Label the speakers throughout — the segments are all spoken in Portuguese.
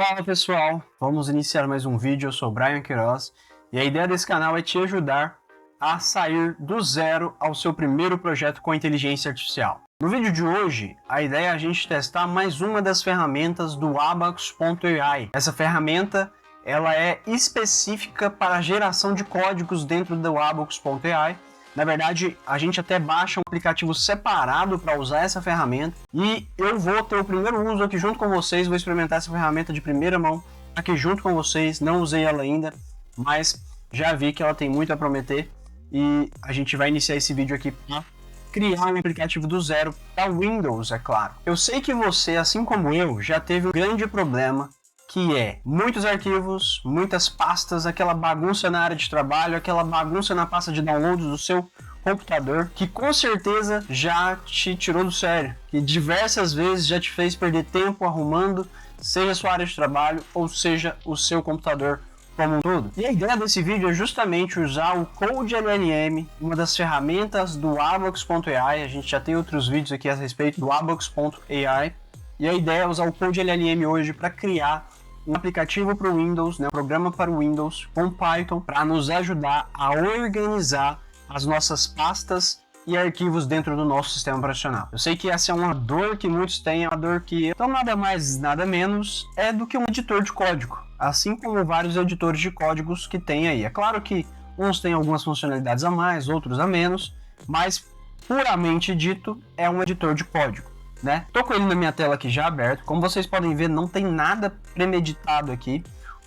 Speaker 1: Fala pessoal, vamos iniciar mais um vídeo. Eu sou o Brian Queiroz e a ideia desse canal é te ajudar a sair do zero ao seu primeiro projeto com inteligência artificial. No vídeo de hoje, a ideia é a gente testar mais uma das ferramentas do Abacus.ai. Essa ferramenta ela é específica para a geração de códigos dentro do Abacus.ai. Na verdade, a gente até baixa um aplicativo separado para usar essa ferramenta e eu vou ter o primeiro uso aqui junto com vocês, vou experimentar essa ferramenta de primeira mão aqui junto com vocês, não usei ela ainda, mas já vi que ela tem muito a prometer e a gente vai iniciar esse vídeo aqui para criar um aplicativo do zero para Windows, é claro. Eu sei que você, assim como eu, já teve um grande problema que é muitos arquivos, muitas pastas, aquela bagunça na área de trabalho, aquela bagunça na pasta de downloads do seu computador, que com certeza já te tirou do sério, que diversas vezes já te fez perder tempo arrumando, seja a sua área de trabalho ou seja o seu computador como um todo. E a ideia desse vídeo é justamente usar o CodeLLM, uma das ferramentas do Abacus.ai. A gente já tem outros vídeos aqui a respeito do Abacus.ai, e a ideia é usar o CodeLLM hoje para criar um aplicativo para o Windows, um programa para o Windows com Python para nos ajudar a organizar as nossas pastas e arquivos dentro do nosso sistema operacional. Eu sei que essa é uma dor que muitos têm, é uma dor que então nada mais, nada menos é do que um editor de código, assim como vários editores de códigos que tem aí. É claro que uns têm algumas funcionalidades a mais, outros a menos, mas puramente dito é um editor de código. Tô com ele na minha tela aqui já aberto. Como vocês podem ver, não tem nada premeditado aqui.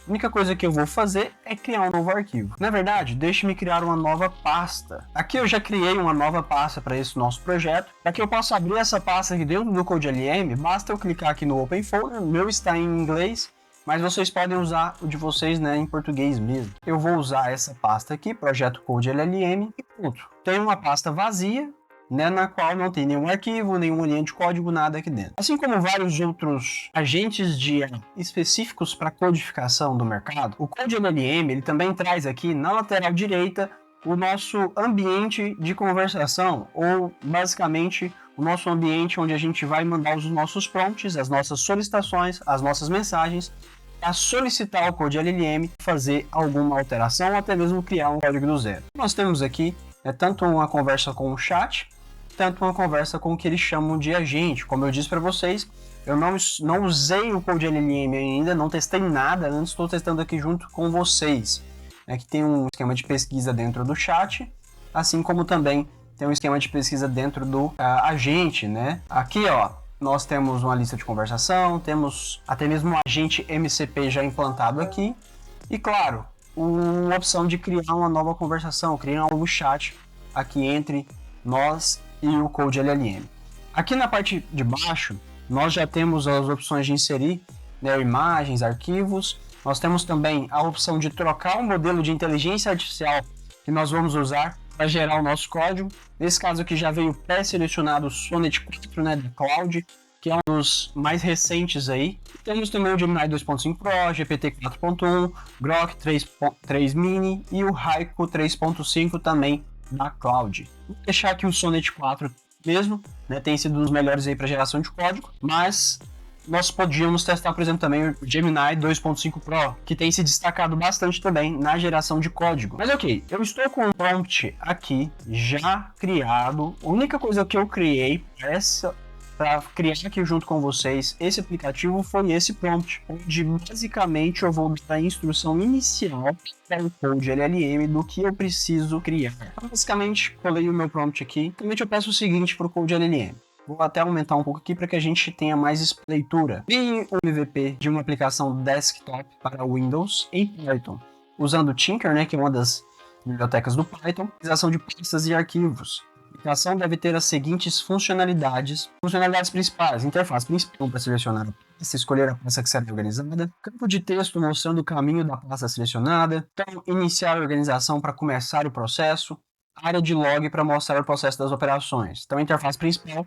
Speaker 1: A única coisa que eu vou fazer é criar um novo arquivo. Na verdade, deixe-me criar uma nova pasta. Aqui eu já criei uma nova pasta para esse nosso projeto. Para que eu possa abrir essa pasta aqui dentro do CodeLM, basta eu clicar aqui no Open Folder. O meu está em inglês, mas vocês podem usar o de vocês, em português mesmo. Eu vou usar essa pasta aqui, Projeto CodeLLM, e pronto. Tem uma pasta vazia, na qual não tem nenhum arquivo, nenhuma linha de código, nada aqui dentro. Assim como vários outros agentes de IA específicos para codificação do mercado, o CodeLLM ele também traz aqui na lateral direita o nosso ambiente de conversação, ou basicamente o nosso ambiente onde a gente vai mandar os nossos prompts, as nossas solicitações, as nossas mensagens, a solicitar ao CodeLLM fazer alguma alteração ou até mesmo criar um código do zero. Nós temos aqui tanto uma conversa com o chat, tanto uma conversa com o que eles chamam de agente. Como eu disse para vocês, eu não usei o CodeLLM ainda, não testei nada, antes estou testando aqui junto com vocês. Que tem um esquema de pesquisa dentro do chat, assim como também tem um esquema de pesquisa dentro do agente, Aqui, nós temos uma lista de conversação, temos até mesmo um agente MCP já implantado aqui, e claro, uma opção de criar uma nova conversação, criar um novo chat aqui entre nós e o CodeLLM. Aqui na parte de baixo, nós já temos as opções de inserir imagens, arquivos. Nós temos também a opção de trocar o modelo de inteligência artificial que nós vamos usar para gerar o nosso código. Nesse caso aqui já veio pré-selecionado o Sonnet 4 da Cloud, que é um dos mais recentes aí. Temos também o Gemini 2.5 Pro, GPT 4.1, Grok 3.3 Mini e o Haiku 3.5 também da Cloud. Vou deixar aqui o Sonnet 4 mesmo, tem sido um dos melhores aí para geração de código, mas nós podíamos testar, por exemplo, também o Gemini 2.5 Pro, que tem se destacado bastante também na geração de código. Mas ok, eu estou com um prompt aqui já criado. A única coisa que eu criei para criar aqui junto com vocês esse aplicativo foi esse prompt, onde basicamente eu vou dar a instrução inicial para o CodeLLM do que eu preciso criar. Então, basicamente, colei o meu prompt aqui. Também eu peço o seguinte para o CodeLLM. Vou até aumentar um pouco aqui para que a gente tenha mais leitura. Crie um MVP de uma aplicação desktop para Windows em Python, usando Tinker, que é uma das bibliotecas do Python, utilização de pastas e arquivos. A aplicação deve ter as seguintes funcionalidades. Funcionalidades principais: interface principal para selecionar a pasta, escolher a pasta que será organizada, campo de texto mostrando o caminho da pasta selecionada, então iniciar a organização para começar o processo, área de log para mostrar o processo das operações. Então, a interface principal,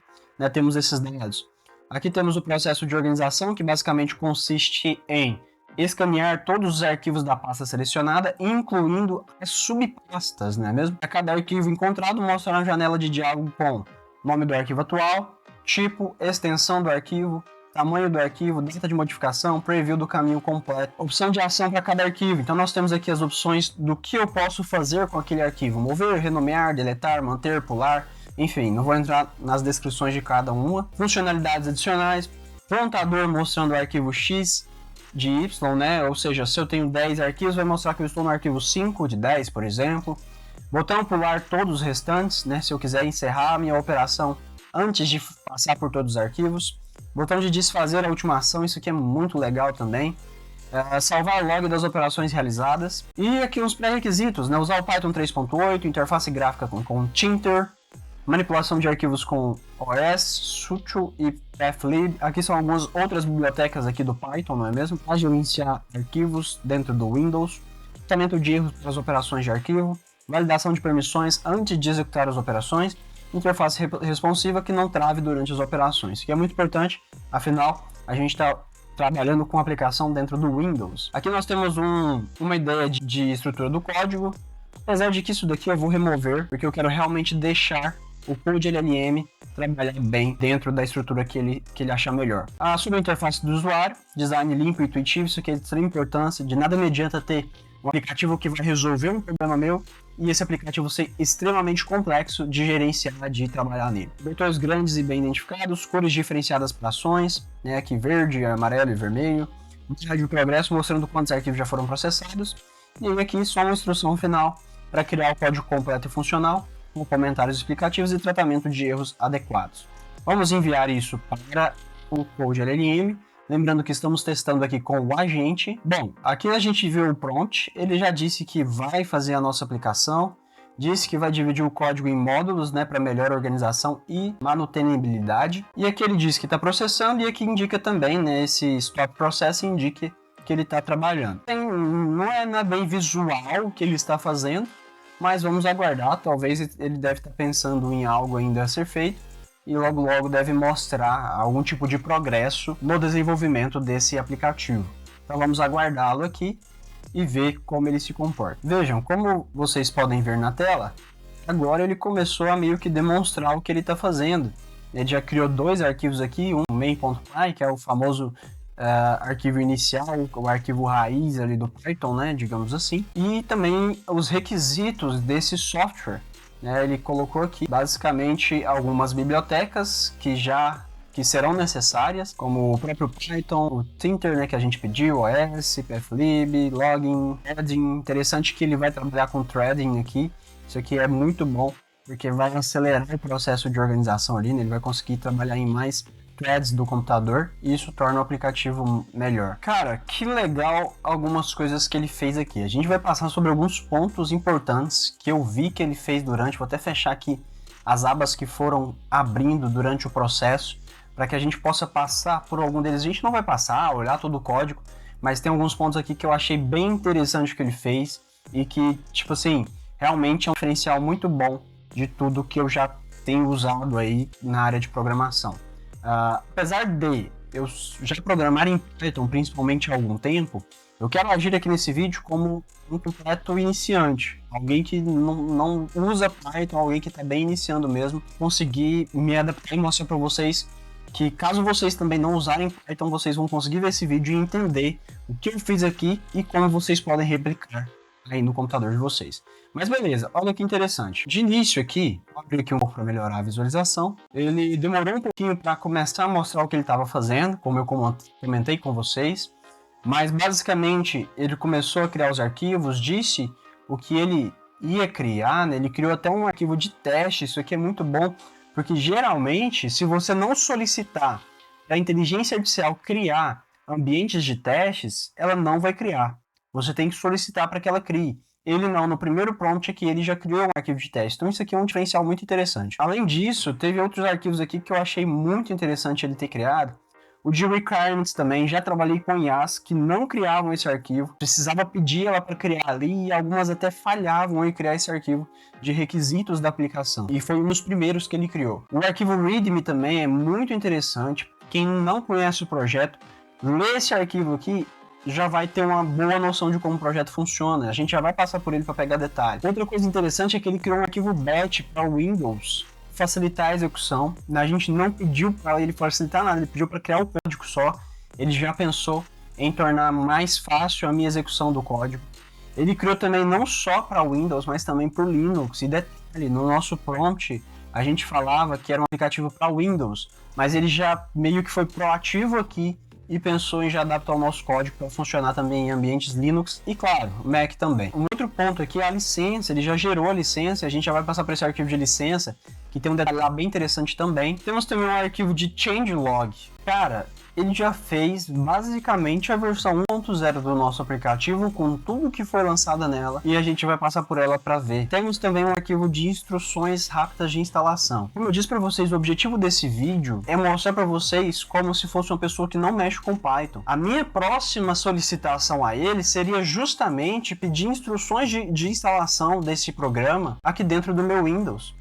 Speaker 1: temos esses dados. Aqui temos o processo de organização, que basicamente consiste em escanear todos os arquivos da pasta selecionada, incluindo as subpastas, não é mesmo? A cada arquivo encontrado mostra uma janela de diálogo com nome do arquivo atual, tipo, extensão do arquivo, tamanho do arquivo, data de modificação, preview do caminho completo, opção de ação para cada arquivo. Então nós temos aqui as opções do que eu posso fazer com aquele arquivo: mover, renomear, deletar, manter, pular, enfim, não vou entrar nas descrições de cada uma. Funcionalidades adicionais, pontador mostrando o arquivo X de Y, né? Ou seja, se eu tenho 10 arquivos, vai mostrar que eu estou no arquivo 5 de 10, por exemplo. Botão pular todos os restantes, né? Se eu quiser encerrar a minha operação antes de passar por todos os arquivos. Botão de desfazer a última ação, isso aqui é muito legal também. Salvar log das operações realizadas. E aqui os pré-requisitos, né? Usar o Python 3.8, interface gráfica com Thinter, manipulação de arquivos com OS, Sutil e Pathlib. Aqui são algumas outras bibliotecas aqui do Python, não é mesmo? Para gerenciar arquivos dentro do Windows. Tratamento de erros para as operações de arquivo. Validação de permissões antes de executar as operações. Interface responsiva que não trave durante as operações, que é muito importante, afinal, a gente está trabalhando com aplicação dentro do Windows. Aqui nós temos uma ideia de estrutura do código, apesar de que isso daqui eu vou remover, porque eu quero realmente deixar o Code LLM trabalhar bem dentro da estrutura que ele achar melhor. Sobre a interface do usuário, design limpo e intuitivo, isso aqui é de extrema importância, de nada me adianta ter um aplicativo que vai resolver um problema meu e esse aplicativo ser extremamente complexo de gerenciar, de trabalhar nele. Vetores grandes e bem identificados, cores diferenciadas para ações, né, aqui verde, amarelo e vermelho, barra de progresso mostrando quantos arquivos já foram processados, e aqui só uma instrução final para criar o código completo e funcional, com comentários explicativos e tratamento de erros adequados. Vamos enviar isso para o Code LLM, lembrando que estamos testando aqui com o agente. Bom, aqui a gente viu o prompt, ele já disse que vai fazer a nossa aplicação, disse que vai dividir o código em módulos, né, para melhor organização e manutenibilidade. E aqui ele diz que está processando e aqui indica também, né, esse stop processing indica que ele está trabalhando. Não é nada bem visual o que ele está fazendo, mas vamos aguardar, talvez ele deve estar pensando em algo ainda a ser feito. E logo logo deve mostrar algum tipo de progresso no desenvolvimento desse aplicativo. Então vamos aguardá-lo aqui e ver como ele se comporta. Vejam, como vocês podem ver na tela, agora ele começou a meio que demonstrar o que ele está fazendo. Ele já criou dois arquivos aqui, um main.py, que é o famoso arquivo inicial, o arquivo raiz ali do Python, né, digamos assim, e também os requisitos desse software. Ele colocou aqui basicamente algumas bibliotecas que serão necessárias, como o próprio Python, o Thinter, né, que a gente pediu, OS, Pathlib, Logging, Threading. Interessante que ele vai trabalhar com Threading aqui. Isso aqui é muito bom, porque vai acelerar o processo de organização ali, né? Ele vai conseguir trabalhar em mais threads do computador e isso torna o aplicativo melhor. Cara, que legal algumas coisas que ele fez aqui. A gente vai passar sobre alguns pontos importantes que eu vi que ele fez durante, vou até fechar aqui as abas que foram abrindo durante o processo, para que a gente possa passar por algum deles. A gente não vai passar, olhar todo o código, mas tem alguns pontos aqui que eu achei bem interessante que ele fez e que, tipo assim, realmente é um diferencial muito bom de tudo que eu já tenho usado aí na área de programação. Apesar de eu já programar em Python, principalmente há algum tempo, eu quero agir aqui nesse vídeo como um completo iniciante. Alguém que não usa Python, alguém que está bem iniciando mesmo, conseguir me adaptar e mostrar para vocês que caso vocês também não usarem Python, vocês vão conseguir ver esse vídeo e entender o que eu fiz aqui e como vocês podem replicar aí no computador de vocês. Mas beleza, olha que interessante. De início aqui, vou abrir aqui um pouco para melhorar a visualização. Ele demorou um pouquinho para começar a mostrar o que ele estava fazendo, como eu comentei com vocês. Mas basicamente ele começou a criar os arquivos, disse o que ele ia criar, né? Ele criou até um arquivo de teste. Isso aqui é muito bom, porque geralmente se você não solicitar para a inteligência artificial criar ambientes de testes, ela não vai criar. Você tem que solicitar para que ela crie. Ele não, no primeiro prompt aqui, ele já criou um arquivo de teste. Então isso aqui é um diferencial muito interessante. Além disso, teve outros arquivos aqui que eu achei muito interessante ele ter criado. O de requirements também, já trabalhei com IAs que não criavam esse arquivo. Precisava pedir ela para criar ali e algumas até falhavam em criar esse arquivo de requisitos da aplicação. E foi um dos primeiros que ele criou. O arquivo readme também é muito interessante. Quem não conhece o projeto, lê esse arquivo aqui, já vai ter uma boa noção de como o projeto funciona. A gente já vai passar por ele para pegar detalhes. Outra coisa interessante é que ele criou um arquivo batch para o Windows facilitar a execução. A gente não pediu para ele facilitar nada, ele pediu para criar o código só. Ele já pensou em tornar mais fácil a minha execução do código. Ele criou também não só para Windows, mas também para o Linux. E detalhe, no nosso prompt a gente falava que era um aplicativo para Windows, mas ele já meio que foi proativo aqui e pensou em já adaptar o nosso código para funcionar também em ambientes Linux e, claro, Mac também. Um outro ponto aqui é a licença. Ele já gerou a licença, a gente já vai passar por esse arquivo de licença, que tem um detalhe lá bem interessante também. Temos também um arquivo de changelog. Cara, ele já fez basicamente a versão 1.0 do nosso aplicativo com tudo que foi lançado nela e a gente vai passar por ela para ver. Temos também um arquivo de instruções rápidas de instalação. Como eu disse para vocês, o objetivo desse vídeo é mostrar para vocês como se fosse uma pessoa que não mexe com Python. A minha próxima solicitação a ele seria justamente pedir instruções de instalação desse programa aqui dentro do meu Windows.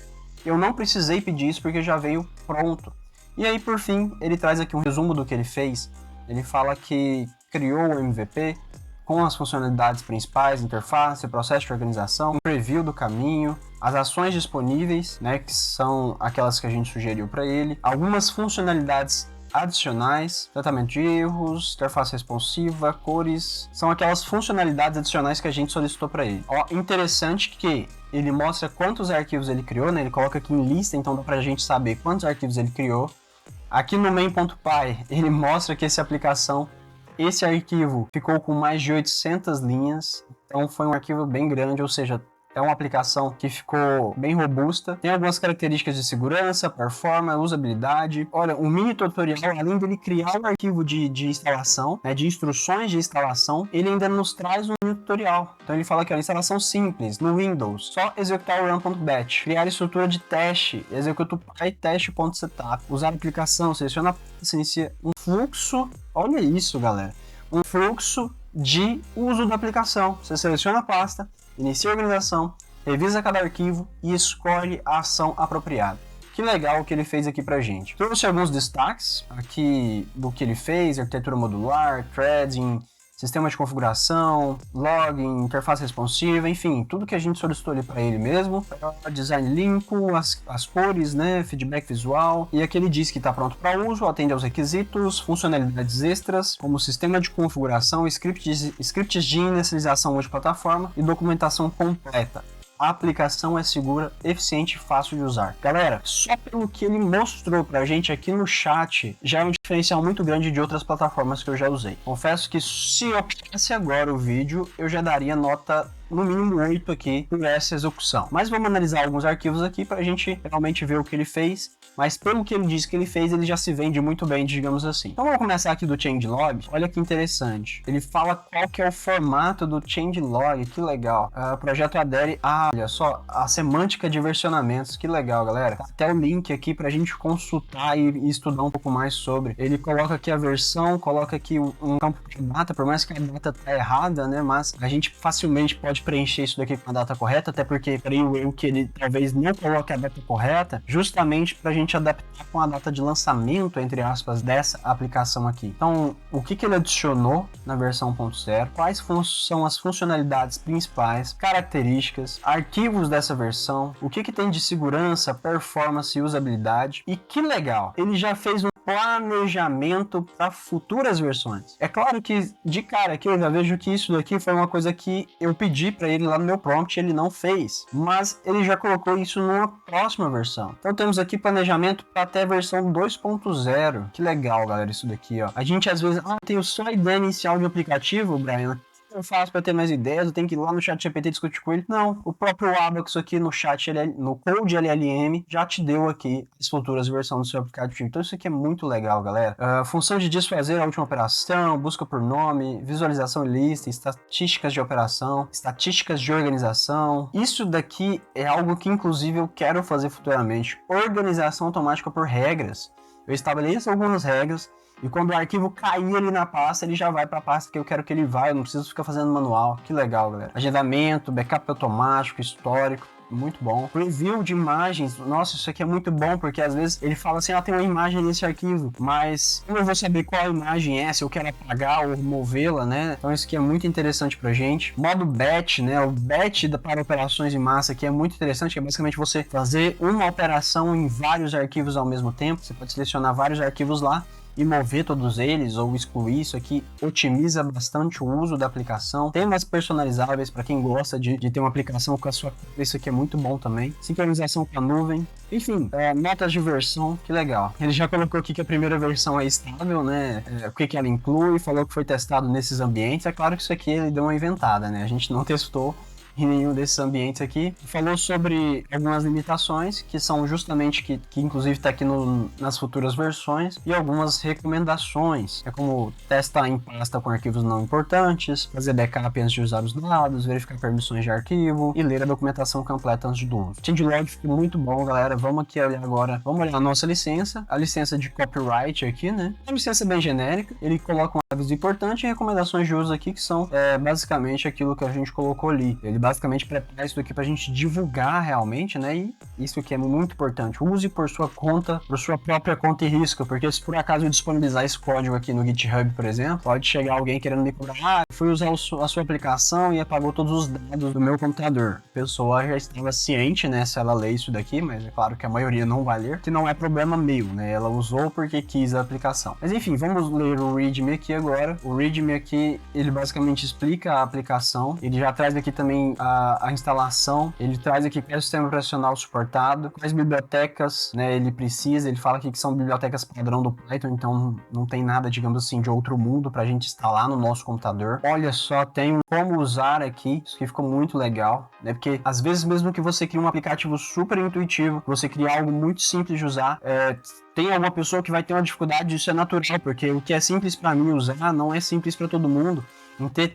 Speaker 1: Eu não precisei pedir isso porque já veio pronto. E aí, por fim, ele traz aqui um resumo do que ele fez. Ele fala que criou o MVP com as funcionalidades principais, interface, processo de organização, um preview do caminho, as ações disponíveis, né, que são aquelas que a gente sugeriu para ele, algumas funcionalidades adicionais, tratamento de erros, interface responsiva, cores, são aquelas funcionalidades adicionais que a gente solicitou para ele. Ó, interessante que ele mostra quantos arquivos ele criou, né? Ele coloca aqui em lista, então dá pra gente saber quantos arquivos ele criou. Aqui no main.py ele mostra que esse arquivo ficou com mais de 800 linhas, então foi um arquivo bem grande, ou seja, é uma aplicação que ficou bem robusta. Tem algumas características de segurança, performance, usabilidade. Olha, um mini tutorial, além dele criar um arquivo de instalação, né, de instruções de instalação, ele ainda nos traz um mini tutorial. Então ele fala que é uma instalação simples, no Windows, só executar o run.bat, criar estrutura de teste, executa o pytest.setup, usar a aplicação, seleciona a pasta, inicia um fluxo, olha isso galera, um fluxo de uso da aplicação. Você seleciona a pasta, inicia a organização, revisa cada arquivo e escolhe a ação apropriada. Que legal o que ele fez aqui pra gente. Trouxe alguns destaques aqui do que ele fez: arquitetura modular, threading, sistema de configuração, login, interface responsiva, enfim, tudo que a gente solicitou ali para ele mesmo. Design limpo, as cores, né, feedback visual, e aqui ele diz que está pronto para uso, atende aos requisitos, funcionalidades extras, como sistema de configuração, scripts de inicialização multiplataforma e documentação completa. A aplicação é segura, eficiente e fácil de usar. Galera, só pelo que ele mostrou pra gente aqui no chat, já é um diferencial muito grande de outras plataformas que eu já usei. Confesso que se eu aplicasse agora o vídeo, eu já daria nota no mínimo 8 aqui por essa execução. Mas vamos analisar alguns arquivos aqui pra gente realmente ver o que ele fez. Mas pelo que ele disse que ele fez, ele já se vende muito bem, digamos assim. Então vamos começar aqui do changelog. Olha que interessante. Ele fala qual que é o formato do changelog, que legal. O projeto adere a, olha só, a semântica de versionamentos, que legal, galera. Tá até o link aqui pra gente consultar e estudar um pouco mais sobre. Ele coloca aqui a versão, coloca aqui um campo de data, por mais que a data tá errada, né, mas a gente facilmente pode preencher isso daqui com a data correta, até porque creio eu que ele talvez não coloque a data correta, justamente pra gente adaptar com a data de lançamento, entre aspas, dessa aplicação aqui. Então, o que ele adicionou na versão 1.0, quais são as funcionalidades principais, características, arquivos dessa versão, o que tem de segurança, performance e usabilidade. E que legal, ele já fez um planejamento para futuras versões. É claro que de cara aqui eu já vejo que isso daqui foi uma coisa que eu pedi para ele lá no meu prompt e ele não fez, mas ele já colocou isso numa próxima versão. Então temos aqui planejamento para até a versão 2.0. Que legal, galera, isso daqui, ó. A gente às vezes, tenho só a ideia inicial de um aplicativo, Brian, eu faço para ter mais ideias, eu tenho que ir lá no chat GPT discutir com ele. Não, o próprio Abax aqui no chat, no Code LLM, já te deu aqui as futuras versões do seu aplicativo. Então isso aqui é muito legal, galera. Função de desfazer a última operação, busca por nome, visualização e lista, estatísticas de operação, estatísticas de organização. Isso daqui é algo que inclusive eu quero fazer futuramente. Organização automática por regras. Eu estabeleço algumas regras e quando o arquivo cair ali na pasta, ele já vai para a pasta que eu quero que ele vá. Eu não preciso ficar fazendo manual. Que legal, galera. Agendamento, backup automático, histórico. muito bom. Preview de imagens, nossa, isso aqui é muito bom, porque às vezes ele fala assim, tem uma imagem nesse arquivo, mas como eu vou saber qual imagem é, se eu quero apagar ou removê-la, né? Então isso aqui é muito interessante pra gente. Modo batch, né? O batch para operações em massa aqui é muito interessante, que é basicamente você fazer uma operação em vários arquivos ao mesmo tempo. Você pode selecionar vários arquivos lá e mover todos eles ou excluir. Isso aqui otimiza bastante o uso da aplicação. Temas personalizáveis para quem gosta de ter uma aplicação com a sua cópia, isso aqui é muito bom também. Sincronização com a nuvem. Enfim, notas de versão, que legal. Ele já colocou aqui que a primeira versão é estável, né? O que ela inclui, falou que foi testado nesses ambientes. É claro que isso aqui ele deu uma inventada, né? A gente não testou em nenhum desses ambientes aqui. Falou sobre algumas limitações, que são justamente que inclusive está aqui nas futuras versões, e algumas recomendações. É como testar em pasta com arquivos não importantes, fazer backup antes de usar os dados, verificar permissões de arquivo e ler a documentação completa antes do uso. Changelog ficou muito bom, galera. Vamos aqui olhar agora. Vamos olhar a nossa licença, a licença de copyright aqui, né? É uma licença bem genérica. Ele coloca um aviso importante e recomendações de uso aqui, que são basicamente aquilo que a gente colocou ali. Ele basicamente prepara isso aqui pra gente divulgar realmente, né? E isso aqui é muito importante. Use por sua conta, por sua própria conta e risco, porque se por acaso eu disponibilizar esse código aqui no GitHub, por exemplo, pode chegar alguém querendo me cobrar, fui usar a sua aplicação e apagou todos os dados do meu computador. A pessoa já estava ciente, né, se ela lê isso daqui, mas é claro que a maioria não vai ler, que não é problema meu, né? Ela usou porque quis a aplicação. Mas enfim, vamos ler o README aqui agora. O README aqui, ele basicamente explica a aplicação, ele já traz aqui também a instalação, ele traz aqui qual é o sistema operacional suportado, quais bibliotecas, né, ele precisa, ele fala aqui que são bibliotecas padrão do Python, então não tem nada, digamos assim, de outro mundo pra gente instalar no nosso computador. Olha só, tem como usar aqui, isso aqui ficou muito legal, né, porque às vezes mesmo que você crie um aplicativo super intuitivo, você cria algo muito simples de usar, tem alguma pessoa que vai ter uma dificuldade, isso é natural, porque o que é simples para mim usar não é simples para todo mundo.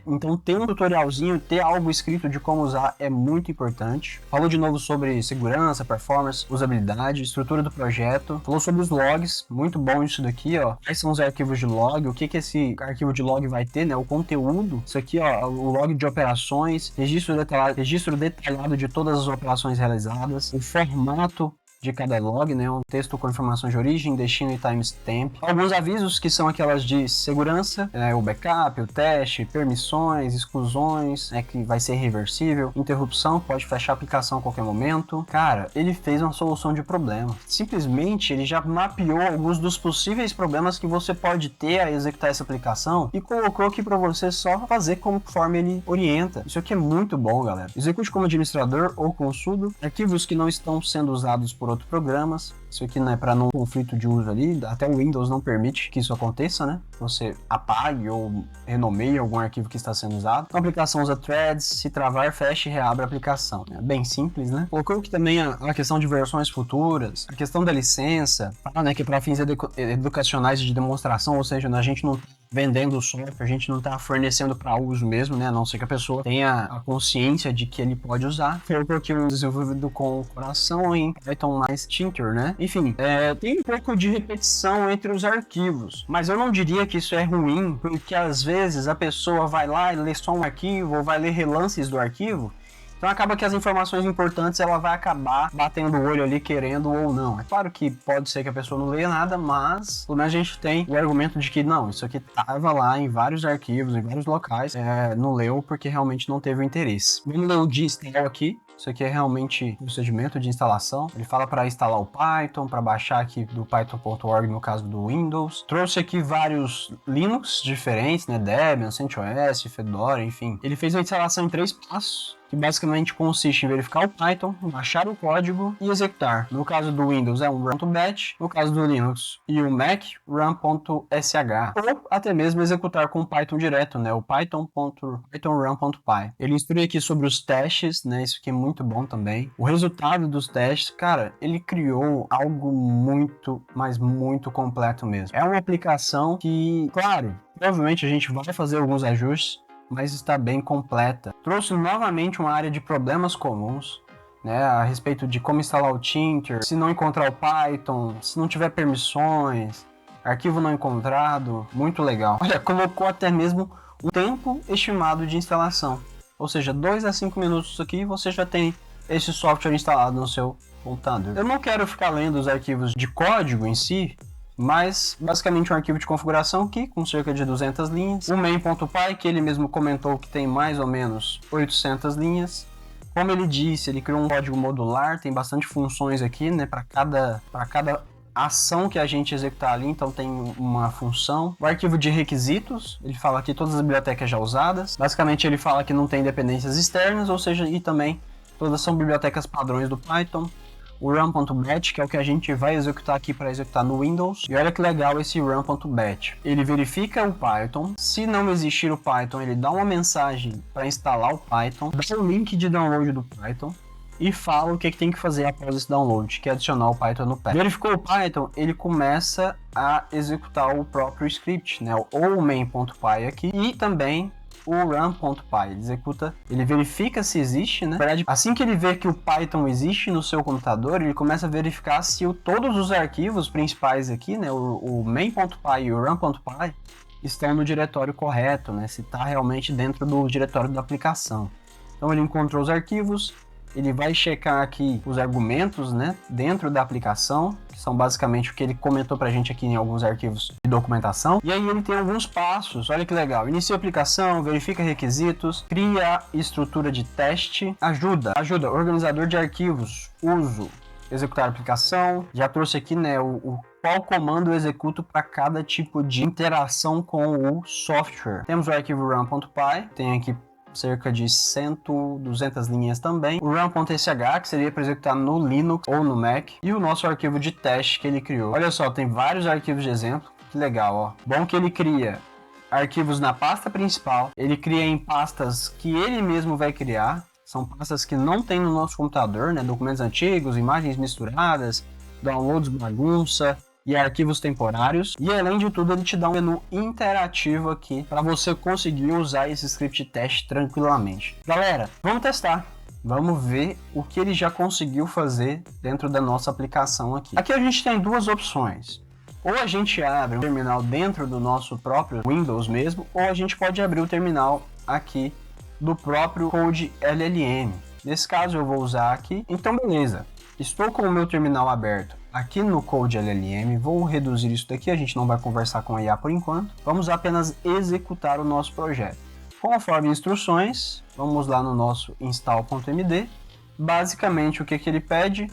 Speaker 1: Então ter um tutorialzinho, ter algo escrito de como usar é muito importante. Falou de novo sobre segurança, performance, usabilidade, estrutura do projeto. Falou sobre os logs, muito bom isso daqui, ó. Quais são os arquivos de log, o que esse arquivo de log vai ter, né? O conteúdo, isso aqui, ó, o log de operações, registro detalhado de todas as operações realizadas, o formato de cada log, né, um texto com informações de origem, destino e timestamp. Alguns avisos que são aquelas de segurança, o backup, o teste, permissões, exclusões, que vai ser reversível, interrupção, pode fechar a aplicação a qualquer momento. Cara, ele fez uma solução de problema. Simplesmente ele já mapeou alguns dos possíveis problemas que você pode ter a executar essa aplicação e colocou aqui para você só fazer conforme ele orienta. Isso aqui é muito bom, galera. Execute como administrador ou com sudo, arquivos que não estão sendo usados por outros programas. Isso aqui não é para não conflito de uso ali, até o Windows não permite que isso aconteça, né? Você apague ou renomeie algum arquivo que está sendo usado. A aplicação usa threads, se travar, fecha e reabre a aplicação. É bem simples, né? Colocou aqui também a questão de versões futuras, a questão da licença, né, que é para fins educacionais de demonstração, ou seja, a gente não vendendo o software, a gente não está fornecendo para uso mesmo, né? A não ser que a pessoa tenha a consciência de que ele pode usar. Colocou aqui um desenvolvido com coração em Python mais Tinker, né? Enfim, tem um pouco de repetição entre os arquivos, mas eu não diria que isso é ruim, porque às vezes a pessoa vai lá e lê só um arquivo, ou vai ler relances do arquivo, então acaba que as informações importantes ela vai acabar batendo o olho ali, querendo ou não. É claro que pode ser que a pessoa não leia nada, mas pelo menos a gente tem o argumento de que não, isso aqui estava lá em vários arquivos, em vários locais, não leu porque realmente não teve o interesse. Vamos ler o de install aqui. Isso aqui é realmente um procedimento de instalação. Ele fala para instalar o Python, para baixar aqui do python.org no caso do Windows. Trouxe aqui vários Linux diferentes, né? Debian, CentOS, Fedora, enfim. Ele fez a instalação em 3 passos, que basicamente consiste em verificar o Python, baixar o código e executar. No caso do Windows é um run.bat, no caso do Linux e o Mac, run.sh, ou até mesmo executar com o Python direto, né, o python.run.py. Ele instrui aqui sobre os testes, né, isso aqui é muito bom também. O resultado dos testes, cara, ele criou algo muito, mas muito completo mesmo. É uma aplicação que, claro, provavelmente a gente vai fazer alguns ajustes, mas está bem completa. Trouxe novamente uma área de problemas comuns, né, a respeito de como instalar o Tinker, se não encontrar o Python, se não tiver permissões, arquivo não encontrado, muito legal. Olha, colocou até mesmo um tempo estimado de instalação, ou seja, 2 a 5 minutos aqui você já tem esse software instalado no seu computador. Eu não quero ficar lendo os arquivos de código em si, mas basicamente um arquivo de configuração aqui com cerca de 200 linhas. O main.py, que ele mesmo comentou que tem mais ou menos 800 linhas. Como ele disse, ele criou um código modular, tem bastante funções aqui, né, para cada ação que a gente executar ali, então tem uma função. O arquivo de requisitos, ele fala aqui todas as bibliotecas já usadas. Basicamente ele fala que não tem dependências externas, ou seja, e também todas são bibliotecas padrões do Python. O run.bat, que é o que a gente vai executar aqui para executar no Windows. E olha que legal esse run.bat. Ele verifica o Python. Se não existir o Python, ele dá uma mensagem para instalar o Python, dá o link de download do Python e fala o que tem que fazer após esse download, que é adicionar o Python no path. Verificou o Python, ele começa a executar o próprio script, né? Ou o main.py aqui e também o run.py, ele verifica se existe, né? Na verdade, assim que ele vê que o Python existe no seu computador, ele começa a verificar se todos os arquivos principais aqui, né? O main.py e o run.py estão no diretório correto, né? Se está realmente dentro do diretório da aplicação. Então ele encontrou os arquivos, ele vai checar aqui os argumentos, né, dentro da aplicação, que são basicamente o que ele comentou pra gente aqui em alguns arquivos de documentação. E aí ele tem alguns passos, olha que legal. Inicia a aplicação, verifica requisitos, cria estrutura de teste, ajuda, organizador de arquivos, uso, executar a aplicação. Já trouxe aqui, né, qual comando eu executo para cada tipo de interação com o software. Temos o arquivo run.py, tem aqui cerca de 200 linhas também. O run.sh, que seria para executar no Linux ou no Mac. E o nosso arquivo de teste que ele criou. Olha só, tem vários arquivos de exemplo. Que legal, ó. Bom que ele cria arquivos na pasta principal. Ele cria em pastas que ele mesmo vai criar. São pastas que não tem no nosso computador, né? Documentos antigos, imagens misturadas, downloads bagunça e arquivos temporários. E além de tudo, ele te dá um menu interativo aqui para você conseguir usar esse script teste tranquilamente. Galera, vamos testar. Vamos ver o que ele já conseguiu fazer dentro da nossa aplicação aqui. Aqui a gente tem duas opções. Ou a gente abre um terminal dentro do nosso próprio Windows mesmo, ou a gente pode abrir o terminal aqui do próprio Code LLM. Nesse caso eu vou usar aqui. Então beleza, estou com o meu terminal aberto aqui no Code LLM, vou reduzir isso daqui, a gente não vai conversar com a IA por enquanto, vamos apenas executar o nosso projeto. Conforme instruções, vamos lá no nosso install.md, basicamente o que ele pede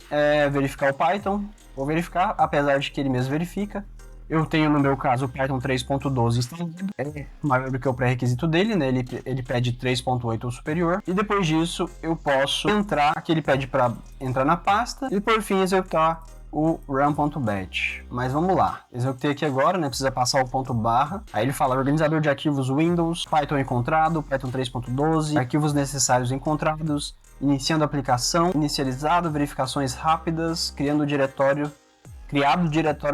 Speaker 1: é verificar o Python, vou verificar, apesar de que ele mesmo verifica. Eu tenho, no meu caso, o Python 3.12 instalado, é maior do que o pré-requisito dele, né? Ele pede 3.8 ou superior. E depois disso, eu posso entrar, aqui ele pede para entrar na pasta e por fim executar o run.bat. Mas vamos lá, executei aqui agora, né? Precisa passar o ponto barra. Aí ele fala organizador de arquivos Windows, Python encontrado, Python 3.12, arquivos necessários encontrados, iniciando a aplicação, inicializado, verificações rápidas, criado diretório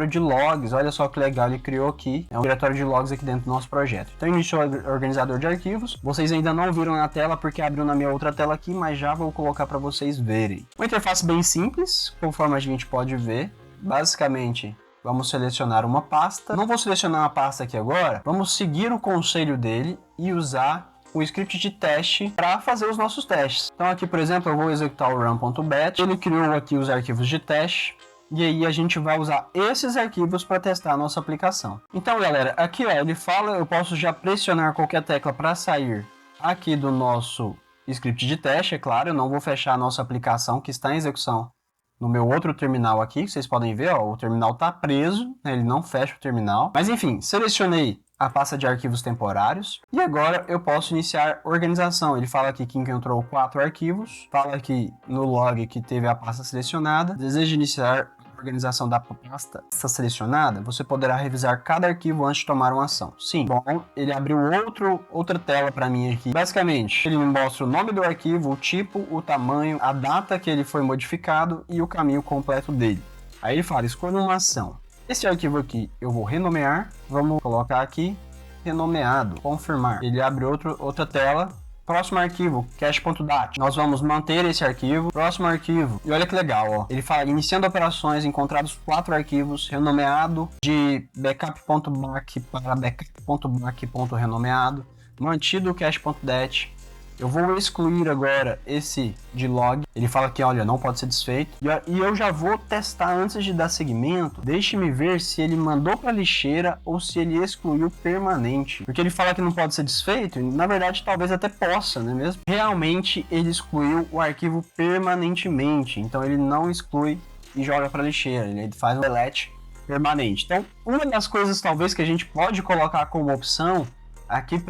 Speaker 1: de logs. Olha só que legal, ele criou aqui, é um diretório de logs aqui dentro do nosso projeto. Então iniciou o organizador de arquivos, vocês ainda não viram na tela porque abriu na minha outra tela aqui, mas já vou colocar para vocês verem. Uma interface bem simples, conforme a gente pode ver. Basicamente, vamos selecionar uma pasta. Não vou selecionar uma pasta aqui agora, vamos seguir o conselho dele e usar o script de teste para fazer os nossos testes. Então aqui, por exemplo, eu vou executar o run.bat, ele criou aqui os arquivos de teste. E aí a gente vai usar esses arquivos para testar a nossa aplicação. Então galera, aqui ó, ele fala, eu posso já pressionar qualquer tecla para sair aqui do nosso script de teste, é claro, eu não vou fechar a nossa aplicação que está em execução no meu outro terminal aqui, que vocês podem ver, ó, o terminal está preso, né, ele não fecha o terminal. Mas enfim, selecionei a pasta de arquivos temporários e agora eu posso iniciar organização. Ele fala aqui que encontrou 4 arquivos, fala aqui no log que teve a pasta selecionada. Deseja iniciar a organização da pasta selecionada? Você poderá revisar cada arquivo antes de tomar uma ação. Sim. Bom, ele abriu outra tela para mim aqui. Basicamente, ele me mostra o nome do arquivo, o tipo, o tamanho, a data que ele foi modificado e o caminho completo dele. Aí ele fala, escolha uma ação. Esse arquivo aqui eu vou renomear, vamos colocar aqui, renomeado, confirmar. Ele abre outra tela, próximo arquivo, cache.dat. Nós vamos manter esse arquivo, próximo arquivo. E olha que legal, ó. Ele fala, iniciando operações, encontrados 4 arquivos, renomeado de backup.back para backup.back.renomeado, mantido o cache.dat, Eu vou excluir agora esse de log. Ele fala que, olha, não pode ser desfeito. E eu já vou testar antes de dar seguimento. Deixe-me ver se ele mandou para lixeira ou se ele excluiu permanente. Porque ele fala que não pode ser desfeito. E, na verdade, talvez até possa, não é mesmo? Realmente, ele excluiu o arquivo permanentemente. Então, ele não exclui e joga para lixeira. Ele faz um delete permanente. Então, uma das coisas, talvez, que a gente pode colocar como opção aqui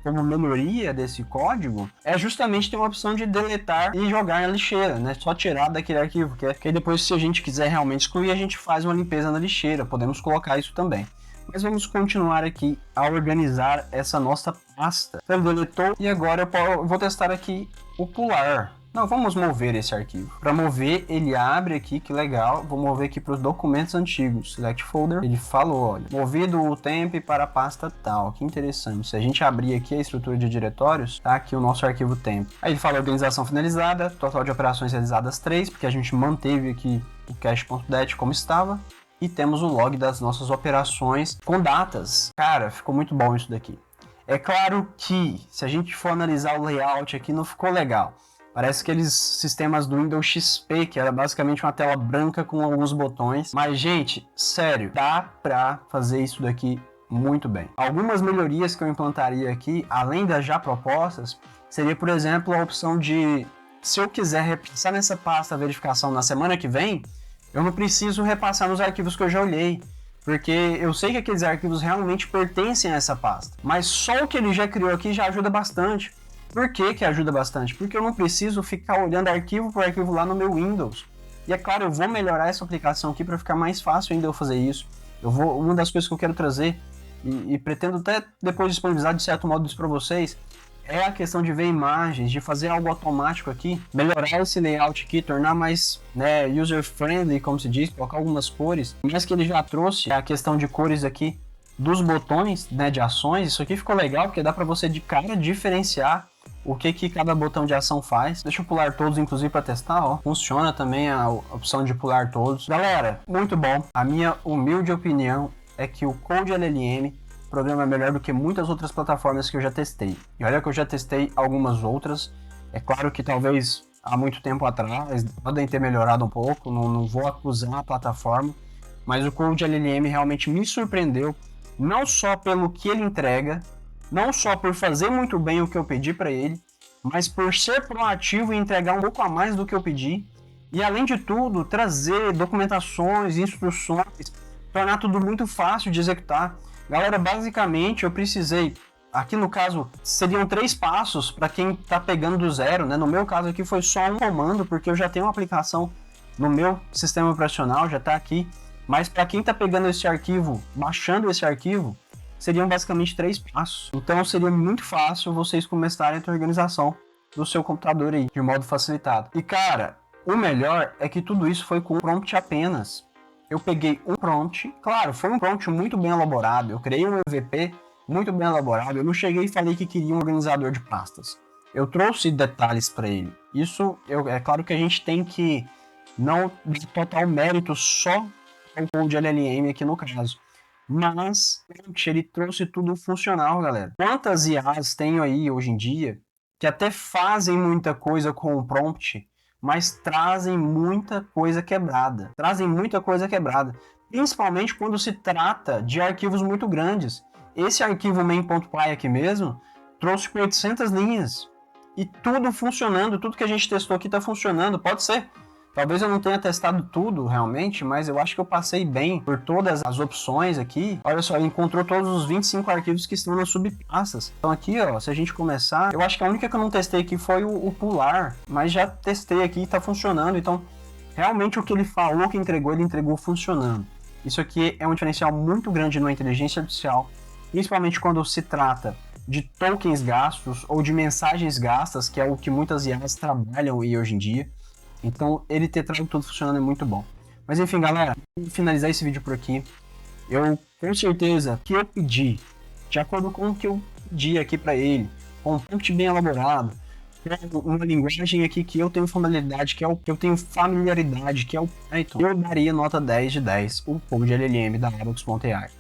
Speaker 1: como melhoria desse código é justamente ter uma opção de deletar e jogar na lixeira, né? Só tirar daquele arquivo, que depois, se a gente quiser realmente excluir, a gente faz uma limpeza na lixeira, podemos colocar isso também. Mas vamos continuar aqui a organizar essa nossa pasta. Então, ele deletou e agora eu vou testar aqui o pular. Não, vamos mover esse arquivo. Para mover, ele abre aqui, que legal. Vou mover aqui para os documentos antigos. Select folder. Ele falou, olha, movido o temp para a pasta tal. Que interessante. Se a gente abrir aqui a estrutura de diretórios, tá aqui o nosso arquivo temp. Aí ele fala organização finalizada, total de operações realizadas 3, porque a gente manteve aqui o cache.det como estava. E temos o log das nossas operações com datas. Cara, ficou muito bom isso daqui. É claro que, se a gente for analisar o layout aqui, não ficou legal. Parece aqueles sistemas do Windows XP, que era basicamente uma tela branca com alguns botões. Mas, gente, sério, dá pra fazer isso daqui muito bem. Algumas melhorias que eu implantaria aqui, além das já propostas, seria, por exemplo, a opção de, se eu quiser repassar nessa pasta a verificação na semana que vem, eu não preciso repassar nos arquivos que eu já olhei. Porque eu sei que aqueles arquivos realmente pertencem a essa pasta. Mas só o que ele já criou aqui já ajuda bastante. Por que ajuda bastante? Porque eu não preciso ficar olhando arquivo por arquivo lá no meu Windows. E é claro, eu vou melhorar essa aplicação aqui para ficar mais fácil ainda eu fazer isso. Uma das coisas que eu quero trazer, e pretendo até depois disponibilizar de certo modo isso para vocês, é a questão de ver imagens, de fazer algo automático aqui, melhorar esse layout aqui, tornar mais user-friendly, como se diz, colocar algumas cores. Mas que ele já trouxe a questão de cores aqui dos botões, né, de ações. Isso aqui ficou legal, porque dá para você de cara diferenciar o que cada botão de ação faz. Deixa eu pular todos, inclusive, para testar, ó. Funciona também a opção de pular todos. Galera, muito bom. A minha humilde opinião é que o CodeLLM programa é melhor do que muitas outras plataformas que eu já testei. E olha que eu já testei algumas outras. É claro que talvez há muito tempo atrás podem ter melhorado um pouco, não vou acusar a plataforma, mas o CodeLLM realmente me surpreendeu, não só pelo que ele entrega, não só por fazer muito bem o que eu pedi para ele, mas por ser proativo e entregar um pouco a mais do que eu pedi, e além de tudo, trazer documentações, instruções, tornar tudo muito fácil de executar. Galera, basicamente eu precisei, aqui no caso, seriam 3 passos para quem está pegando do zero, né? No meu caso aqui foi só um comando, porque eu já tenho uma aplicação no meu sistema operacional, já está aqui, mas para quem está pegando esse arquivo, baixando esse arquivo, seriam basicamente 3 passos. Então seria muito fácil vocês começarem a ter organização do seu computador aí, de modo facilitado. E cara, o melhor é que tudo isso foi com um prompt apenas. Eu peguei um prompt, claro, foi um prompt muito bem elaborado, eu criei um MVP muito bem elaborado, eu não cheguei e falei que queria um organizador de pastas. Eu trouxe detalhes para ele. Isso, é claro que a gente tem que não dar total mérito só ao CodeLLM aqui no caso. Mas ele trouxe tudo funcional, galera. Quantas IAs tem aí hoje em dia que até fazem muita coisa com o prompt, mas trazem muita coisa quebrada. Principalmente quando se trata de arquivos muito grandes. Esse arquivo main.py aqui mesmo trouxe 800 linhas. E tudo funcionando, tudo que a gente testou aqui está funcionando. Pode ser. Talvez eu não tenha testado tudo realmente, mas eu acho que eu passei bem por todas as opções aqui. Olha só, ele encontrou todos os 25 arquivos que estão nas subpastas. Então aqui, ó, se a gente começar, eu acho que a única que eu não testei aqui foi o pular, mas já testei aqui e tá funcionando. Então, realmente o que ele falou que entregou, ele entregou funcionando. Isso aqui é um diferencial muito grande na inteligência artificial, principalmente quando se trata de tokens gastos ou de mensagens gastas, que é o que muitas IAs trabalham aí hoje em dia. Então, ele ter trago tudo funcionando é muito bom. Mas enfim, galera, vou finalizar esse vídeo por aqui. Eu, com certeza, que eu pedi, de acordo com o que eu pedi aqui para ele, com um prompt bem elaborado, com uma linguagem aqui que eu tenho familiaridade, que eu tenho familiaridade, que é o Python, eu daria nota 10 de 10, o CodeLLM da Abax.ai.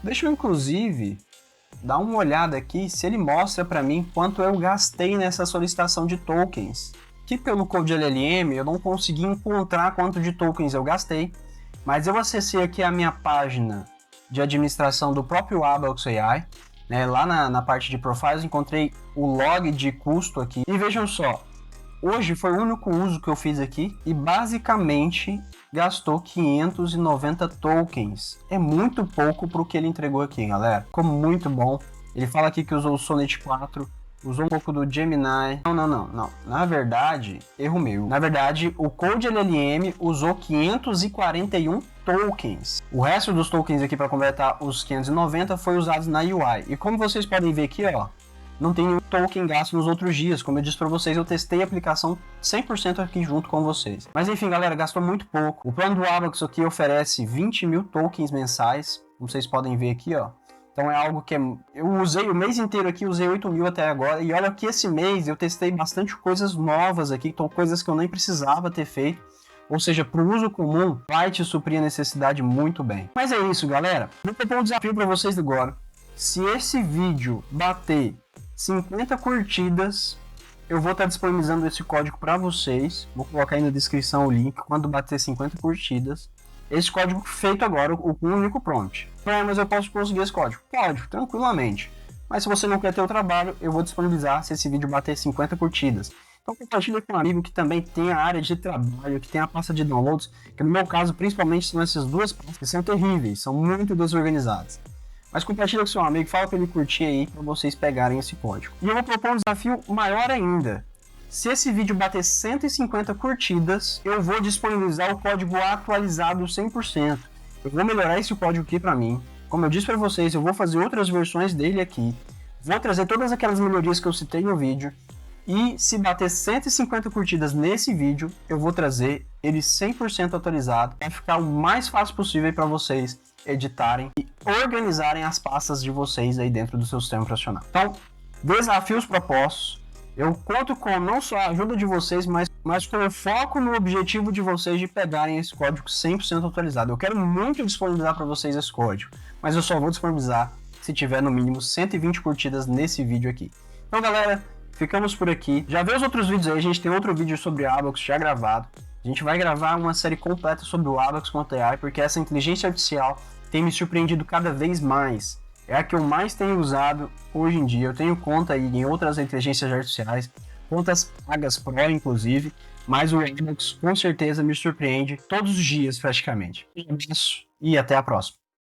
Speaker 1: Deixa eu, inclusive, dá uma olhada aqui se ele mostra para mim quanto eu gastei nessa solicitação de tokens. Aqui pelo Code LLM eu não consegui encontrar quanto de tokens eu gastei, mas eu acessei aqui a minha página de administração do próprio Abaxx AI, né? Lá na parte de profiles encontrei o log de custo aqui, e vejam só, hoje foi o único uso que eu fiz aqui e basicamente gastou 590 tokens. É muito pouco para o que ele entregou aqui, galera. Ficou muito bom. Ele fala aqui que usou o Sonnet 4, usou um pouco do Gemini. Não. Na verdade, erro meu. Na verdade, o Code LLM usou 541 tokens. O resto dos tokens aqui para completar os 590 foi usados na UI. E como vocês podem ver aqui, ó, não tem nenhum token gasto nos outros dias. Como eu disse para vocês, eu testei a aplicação 100% aqui junto com vocês. Mas enfim, galera, gastou muito pouco. O plano do Abaxx aqui oferece 20 mil tokens mensais, como vocês podem ver aqui, ó. Então é algo que eu usei o mês inteiro aqui, usei 8 mil até agora. E olha que esse mês eu testei bastante coisas novas aqui, então coisas que eu nem precisava ter feito. Ou seja, para o uso comum, vai te suprir a necessidade muito bem. Mas é isso, galera. Vou propor um desafio para vocês agora. Se esse vídeo bater 50 curtidas, eu vou estar disponibilizando esse código para vocês. Vou colocar aí na descrição o link. Quando bater 50 curtidas, esse código feito agora, com um único prompt. Mas eu posso conseguir esse código? Pode, tranquilamente. Mas se você não quer ter o trabalho, eu vou disponibilizar se esse vídeo bater 50 curtidas. Então compartilha com um amigo que também tem a área de trabalho, que tem a pasta de downloads, que no meu caso, principalmente, são essas duas pastas que são terríveis, são muito desorganizadas. Mas compartilha com seu amigo, fala para ele curtir aí, para vocês pegarem esse código. E eu vou propor um desafio maior ainda. Se esse vídeo bater 150 curtidas, eu vou disponibilizar o código atualizado 100%. Eu vou melhorar esse código aqui para mim. Como eu disse para vocês, eu vou fazer outras versões dele aqui. Vou trazer todas aquelas melhorias que eu citei no vídeo. E se bater 150 curtidas nesse vídeo, eu vou trazer ele 100% atualizado para ficar o mais fácil possível para vocês editarem e organizarem as pastas de vocês aí dentro do seu sistema profissional. Então, desafios propostos. Eu conto com não só a ajuda de vocês, mas com o foco no objetivo de vocês de pegarem esse código 100% atualizado. Eu quero muito disponibilizar para vocês esse código, mas eu só vou disponibilizar se tiver no mínimo 120 curtidas nesse vídeo aqui. Então, galera, ficamos por aqui. Já vê os outros vídeos aí, a gente tem outro vídeo sobre Abaxx já gravado. A gente vai gravar uma série completa sobre o Abaxx.ai, porque essa inteligência artificial tem me surpreendido cada vez mais. É a que eu mais tenho usado hoje em dia. Eu tenho conta aí em outras inteligências artificiais, contas pagas Pro inclusive, mas o Abaxx com certeza me surpreende todos os dias praticamente. Um abraço e até a próxima.